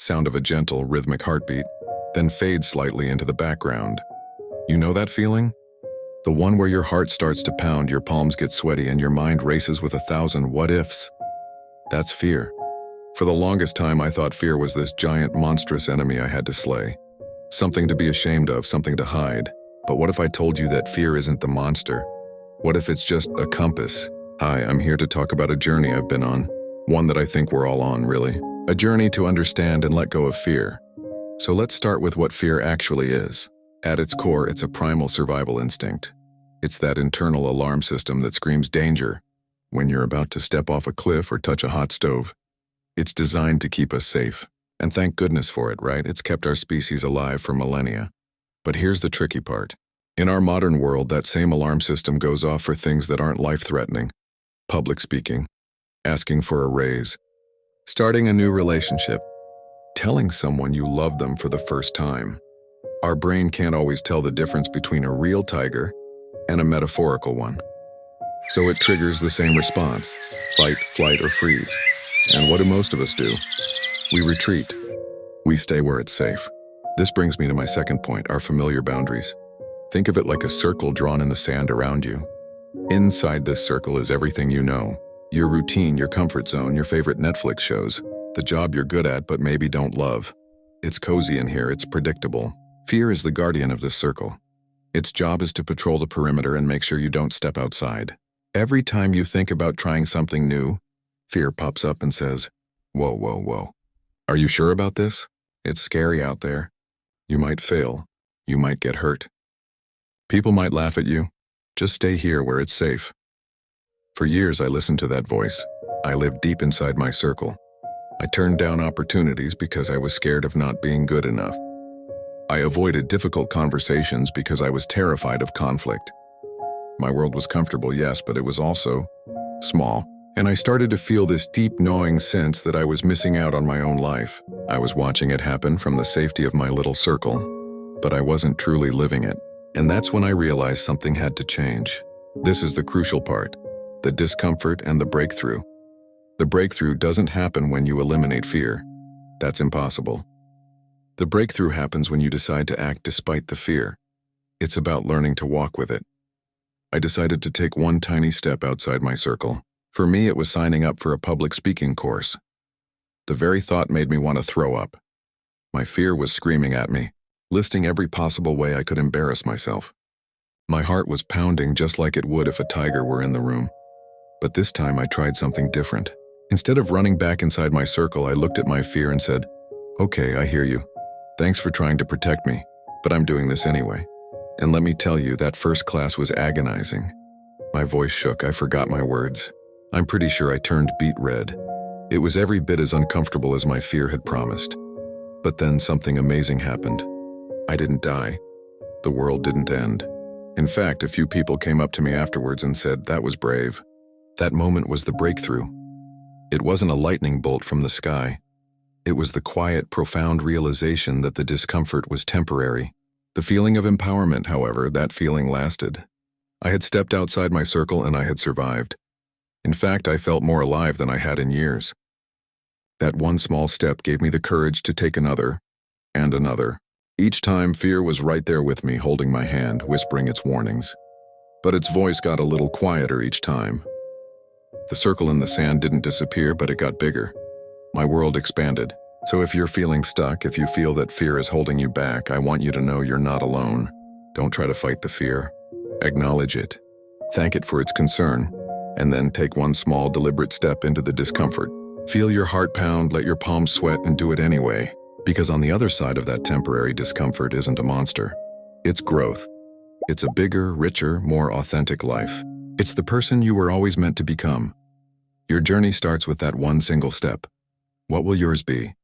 sound of a gentle, rhythmic heartbeat, then fades slightly into the background. You know that feeling? The one where your heart starts to pound, your palms get sweaty, and your mind races with 1,000 what-ifs. That's fear. For the longest time, I thought fear was this giant, monstrous enemy I had to slay. Something to be ashamed of, something to hide. But what if I told you that fear isn't the monster? What if it's just a compass? Hi, I'm here to talk about a journey I've been on. One that I think we're all on, really. A journey to understand and let go of fear. So let's start with what fear actually is. At its core, it's a primal survival instinct. It's that internal alarm system that screams danger when you're about to step off a cliff or touch a hot stove. It's designed to keep us safe. And thank goodness for it, right? It's kept our species alive for millennia. But here's the tricky part. In our modern world, that same alarm system goes off for things that aren't life-threatening. Public speaking, asking for a raise, starting a new relationship, telling someone you love them for the first time. Our brain can't always tell the difference between a real tiger and a metaphorical one. So it triggers the same response: fight, flight, or freeze. And what do most of us do? We retreat. We stay where it's safe. This brings me to my second point, our familiar boundaries. Think of it like a circle drawn in the sand around you. Inside this circle is everything you know. Your routine, your comfort zone, your favorite Netflix shows, the job you're good at but maybe don't love. It's cozy in here, it's predictable. Fear is the guardian of this circle. Its job is to patrol the perimeter and make sure you don't step outside. Every time you think about trying something new, fear pops up and says, "Whoa, whoa, whoa. Are you sure about this? It's scary out there. You might fail. You might get hurt. People might laugh at you. Just stay here where it's safe." For years, I listened to that voice. I lived deep inside my circle. I turned down opportunities because I was scared of not being good enough. I avoided difficult conversations because I was terrified of conflict. My world was comfortable, yes, but it was also small. And I started to feel this deep gnawing sense that I was missing out on my own life. I was watching it happen from the safety of my little circle, but I wasn't truly living it. And that's when I realized something had to change. This is the crucial part, the discomfort and the breakthrough. The breakthrough doesn't happen when you eliminate fear. That's impossible. The breakthrough happens when you decide to act despite the fear. It's about learning to walk with it. I decided to take one tiny step outside my circle. For me, it was signing up for a public speaking course. The very thought made me want to throw up. My fear was screaming at me, listing every possible way I could embarrass myself. My heart was pounding just like it would if a tiger were in the room. But this time I tried something different. Instead of running back inside my circle, I looked at my fear and said, "Okay, I hear you. Thanks for trying to protect me, but I'm doing this anyway." And let me tell you, that first class was agonizing. My voice shook, I forgot my words. I'm pretty sure I turned beet red. It was every bit as uncomfortable as my fear had promised. But then something amazing happened. I didn't die. The world didn't end. In fact, a few people came up to me afterwards and said, "That was brave." That moment was the breakthrough. It wasn't a lightning bolt from the sky. It was the quiet, profound realization that the discomfort was temporary. The feeling of empowerment, however, that feeling lasted. I had stepped outside my circle and I had survived. In fact, I felt more alive than I had in years. That one small step gave me the courage to take another, and another. Each time, fear was right there with me, holding my hand, whispering its warnings. But its voice got a little quieter each time. The circle in the sand didn't disappear, but it got bigger. My world expanded. So if you're feeling stuck, if you feel that fear is holding you back, I want you to know you're not alone. Don't try to fight the fear. Acknowledge it. Thank it for its concern. And then take one small, deliberate step into the discomfort. Feel your heart pound, let your palms sweat, and do it anyway. Because on the other side of that temporary discomfort isn't a monster. It's growth. It's a bigger, richer, more authentic life. It's the person you were always meant to become. Your journey starts with that one single step. What will yours be?